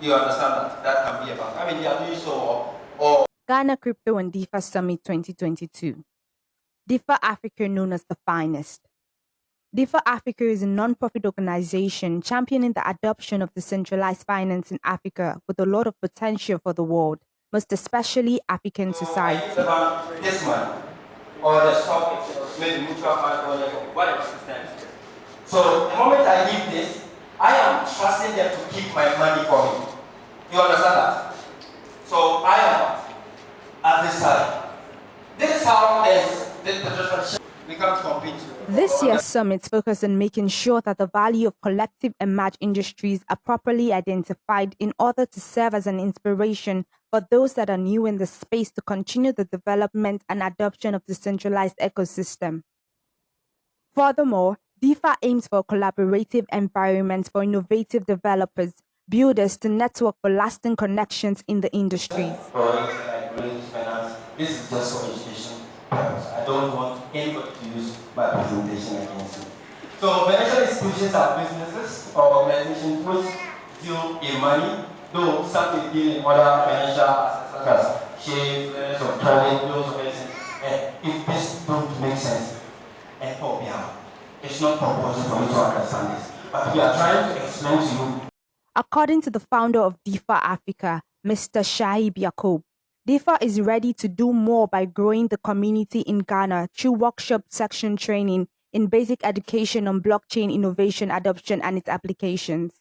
You understand that? That can be a bank. I mean, they are doing so or Ghana Crypto and DeFi Summit 2022. DeFi Africa, known as the finest. DeFi Africa is a non-profit organization championing the adoption of decentralized finance in Africa with a lot of potential for the world, most especially African society. the bank this money or the stock exchange, maybe mutual fund or whatever system. So the moment I give this, I am trusting them to keep my money for me. You understand that? So I am at this side. This is how this traditional we can't compete. This year's summit focused on making sure that the value of collective emerging industries are properly identified in order to serve as an inspiration for those that are new in the space to continue the development and adoption of the decentralized ecosystem. Furthermore, DeFi aims for a collaborative environment for innovative developers, builders to network for lasting connections in the industries. This is just for education purpose. I don't want anybody to use my presentation against me. So financial institutions are businesses or organizations which deal in money, though some may deal in other financial assets such as shares or credit, bills or anything. And if this don't make sense, and for me, it's not compulsory for you to understand this. But we are trying to explain to you. According to the founder of DeFi Africa, Mr. Shahib Yacob, DeFi is ready to do more by growing the community in Ghana through workshop section training in basic education on blockchain innovation adoption and its applications.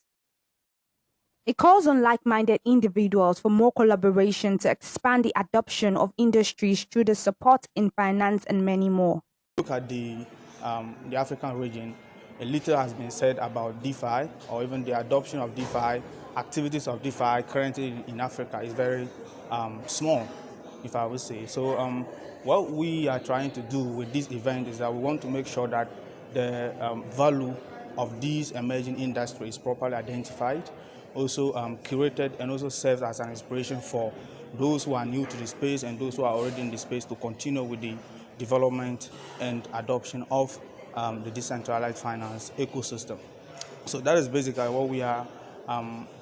It calls on like-minded individuals for more collaboration to expand the adoption of industries through the support in finance and many more. Look at the African region, a little has been said about DeFi or even the adoption of DeFi, activities of DeFi currently in Africa is very small, if I would say. So what we are trying to do with this event is that we want to make sure that the value of these emerging industries is properly identified, also curated, and also serves as an inspiration for those who are new to the space and those who are already in the space to continue with the development and adoption of the decentralized finance ecosystem. So that is basically what we are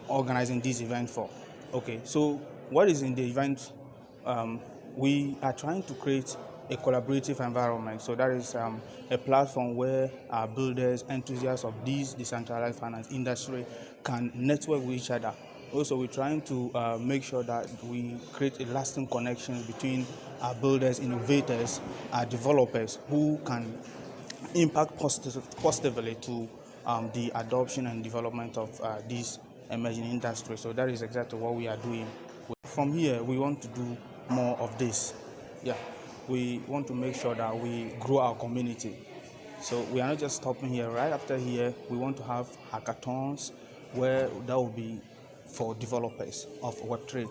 organizing this event for. Okay, so what is in the event? We are trying to create a collaborative environment. So that is a platform where our builders, enthusiasts of this decentralized finance industry can network with each other. Also, we're trying to make sure that we create a lasting connection between our builders, innovators, our developers who can impact positively to the adoption and development of these emerging industries. So that is exactly what we are doing. From here, we want to do more of this. Yeah, we want to make sure that we grow our community. So we are not just stopping here. Right after here, we want to have hackathons where that will be for developers of Web3.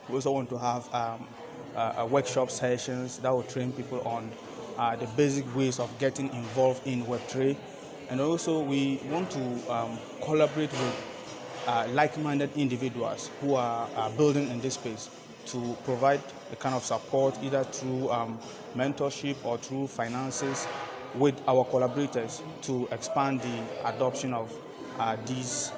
We also want to have workshop sessions that will train people on the basic ways of getting involved in Web3. And also we want to collaborate with like-minded individuals who are building in this space to provide a kind of support either through mentorship or through finances with our collaborators to expand the adoption of these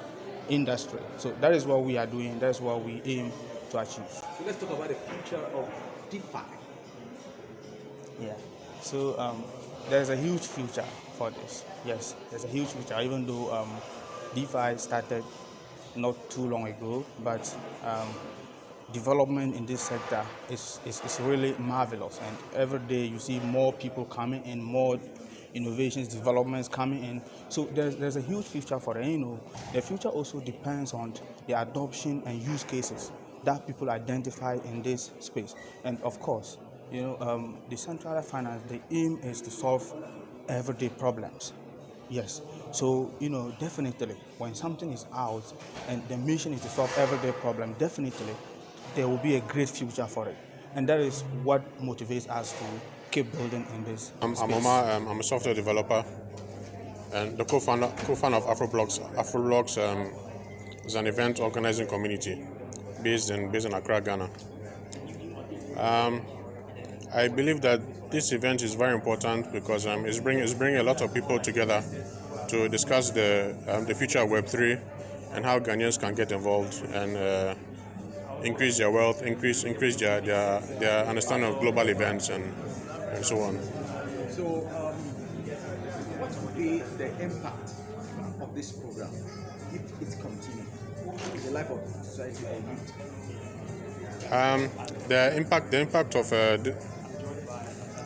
industry. So that is what we are doing. That's what we aim to achieve. So let's talk about the future of DeFi. Yeah. So there's a huge future for this. Yes, there's a huge future. Even though DeFi started not too long ago, but development in this sector is really marvelous. And every day you see more people coming in, more innovations, developments coming in. So there's a huge future for it. And, you know, the future also depends on the adoption and use cases that people identify in this space. And of course, you know, decentralized finance, the aim is to solve everyday problems. Yes. So, you know, definitely when something is out and the mission is to solve everyday problem, definitely there will be a great future for it. And that is what motivates us to keep building in this space. I'm Omar. I'm a software developer and the co-founder of Afroblocks. Afroblocks is an event organizing community based in Accra, Ghana. I believe that this event is very important because it's bringing a lot of people together to discuss the future of Web3 and how Ghanaians can get involved and increase their wealth, increase their understanding of global events and so on. So, what would be the impact of this program if it continues in the life of society or youth? The impact of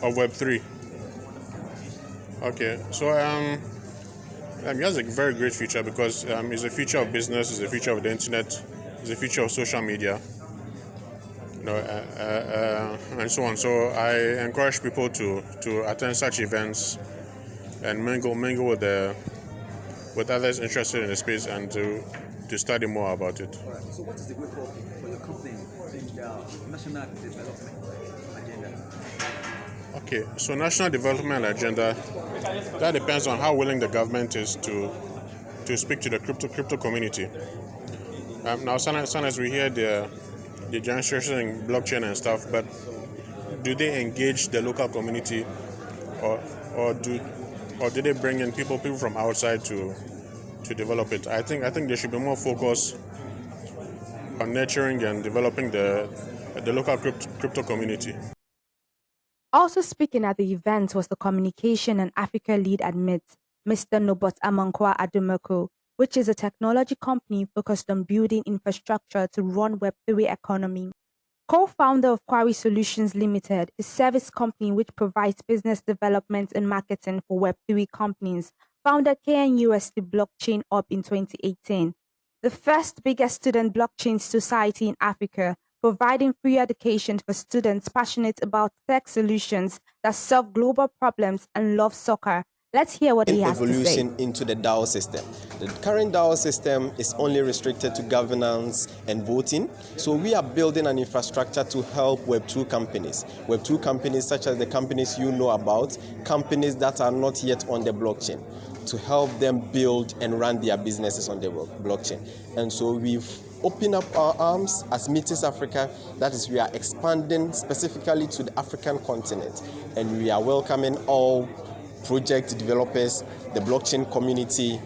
Web3. Okay, so it has a very great future because it's a future of business, it's a future of the internet, it's a future of social media, and so on. So I encourage people to attend such events and mingle with others interested in the space and to study more about it. All right. So, what is the way forward for your company in the national development agenda? Okay, so national development agenda, that depends on how willing the government is to speak to the crypto community. Now, sometimes we hear the demonstration in blockchain and stuff, but do they engage the local community, or do they bring in people from outside to develop it? I think there should be more focus on nurturing and developing the local crypto community. Also speaking at the event was the Communication and Africa lead at MIT, Mr. Nobot Amankwa Adumako, which is a technology company focused on building infrastructure to run Web3 economy. Co-founder of Quarry Solutions Limited, a service company which provides business development and marketing for Web3 companies, founded KNUST Blockchain Up in 2018, the first biggest student blockchain society in Africa, providing free education for students passionate about tech solutions that solve global problems and love soccer. Let's hear what he has to say. Evolution into the DAO system. The current DAO system is only restricted to governance and voting. So we are building an infrastructure to help Web2 companies. Web2 companies such as the companies you know about, companies that are not yet on the blockchain, to help them build and run their businesses on the blockchain. And so we've opened up our arms as Metis Africa. That is, we are expanding specifically to the African continent. And we are welcoming all project developers, the blockchain community,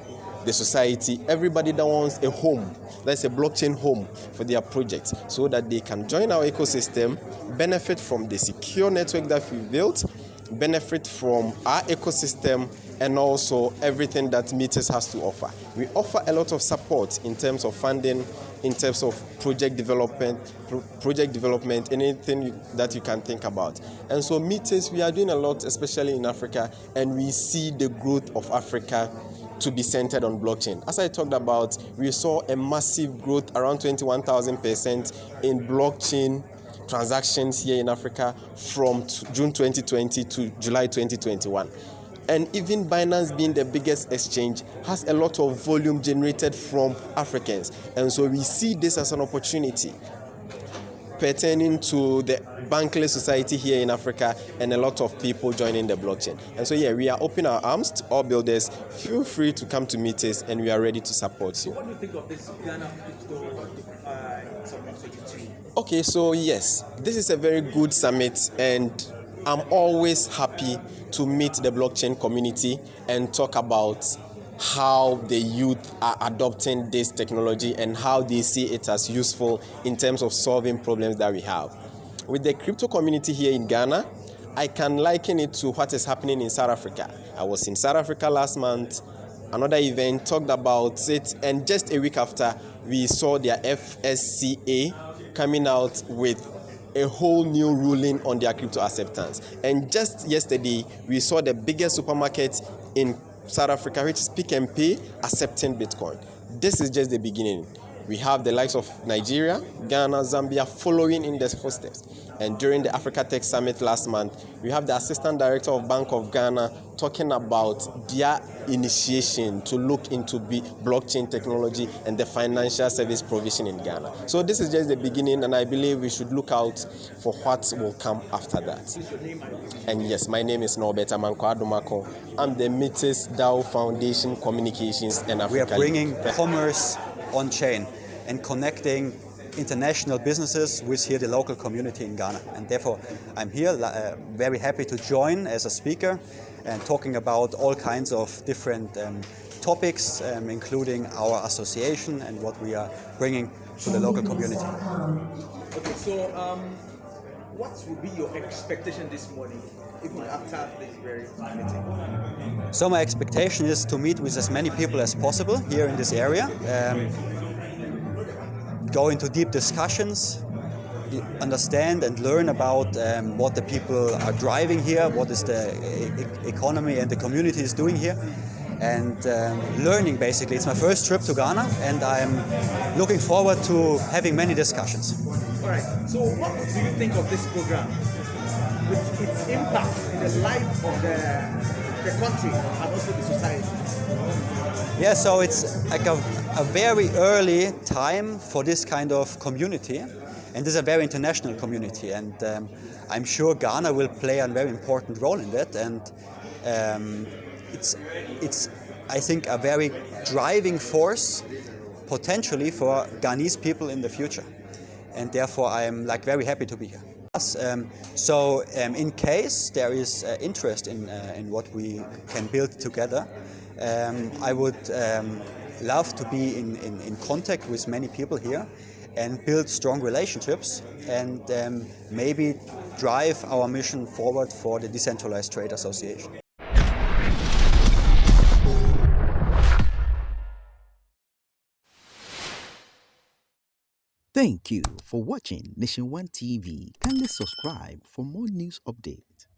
the society, everybody that wants a home, that's a blockchain home for their project, so that they can join our ecosystem, benefit from the secure network that we've built, benefit from our ecosystem, and also everything that Metis has to offer. We offer a lot of support in terms of funding, in terms of project development, anything that you can think about. And so Metis, we are doing a lot, especially in Africa, and we see the growth of Africa to be centered on blockchain. As I talked about, we saw a massive growth, around 21,000% in blockchain transactions here in Africa from June 2020 to July 2021. And even Binance, being the biggest exchange, has a lot of volume generated from Africans. And so we see this as an opportunity pertaining to the bankless society here in Africa and a lot of people joining the blockchain. And so we are opening our arms to all builders. Feel free to come to meet us, and we are ready to support you. What do you think of this Ghana Crypto Summit 22? Okay, so yes, this is a very good summit, and I'm always happy to meet the blockchain community and talk about how the youth are adopting this technology and how they see it as useful in terms of solving problems that we have. With the crypto community here in Ghana, I can liken it to what is happening in South Africa. I was in South Africa last month, another event, talked about it, and just a week after, we saw their FSCA coming out with a whole new ruling on their crypto acceptance. And just yesterday, we saw the biggest supermarket in South Africa, which is Pick and Pay, accepting Bitcoin. This is just the beginning. We have the likes of Nigeria, Ghana, Zambia following in their footsteps. And during the Africa Tech Summit last month, we have the Assistant Director of Bank of Ghana talking about their initiation to look into blockchain technology and the financial service provision in Ghana. So this is just the beginning, and I believe we should look out for what will come after that. And yes, my name is Norbert Amankwa Adumako. I'm the Metis DAO Foundation Communications and Africa. We are bringing commerce on chain and connecting international businesses with here the local community in Ghana, and therefore I'm here very happy to join as a speaker and talking about all kinds of different topics, including our association and what we are bringing to the local community. Okay, so what will be your expectation this morning, even after this very meeting? So my expectation is to meet with as many people as possible here in this area, go into deep discussions, understand and learn about what the people are driving here, what is the economy and the community is doing here, and learning basically. It's my first trip to Ghana, and I'm looking forward to having many discussions. All right, so what do you think of this program with its impact in the life of the country and also the society? Yeah, so it's like a very early time for this kind of community, and this is a very international community, and I'm sure Ghana will play a very important role in that, and it's I think a very driving force potentially for Ghanese people in the future, and therefore I'm like very happy to be here. So in case there is interest in what we can build together, I would love to be in contact with many people here and build strong relationships, and maybe drive our mission forward for the Decentralized Trade Association. Thank you for watching Nation One TV. Kindly subscribe for more news updates.